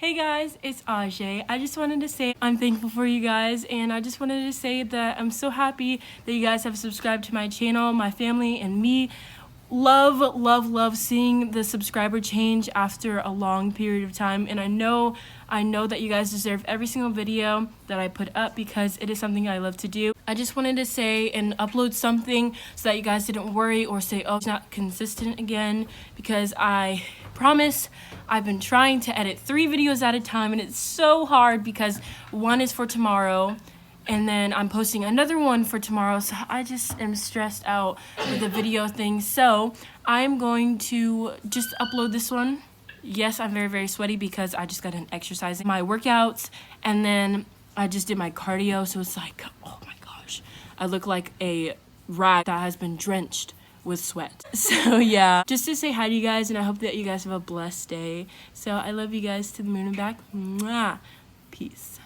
Hey guys, it's Azhai. I just wanted to say I'm thankful for you guys, and I just wanted to say that I'm so happy that you guys have subscribed to my channel. My family and me love seeing the subscriber change after a long period of time, and I know that you guys deserve every single video that I put up because it is something I love to do. I just wanted to say and upload something so that you guys didn't worry or say, oh, it's not consistent again, because I promise I've been trying to edit 3 videos at a time, and it's so hard because one is for tomorrow and then I'm posting another one for tomorrow, so I just am stressed out with the video thing. So I'm going to just upload this one. Yes, I'm very sweaty because I just got done exercising my workouts, and then I just did my cardio, so it's like, oh my gosh, I look like a rat that has been drenched with sweat. So yeah, just to say hi to you guys, and I hope that you guys have a blessed day. So I love you guys to the moon and back. Mwah. Peace.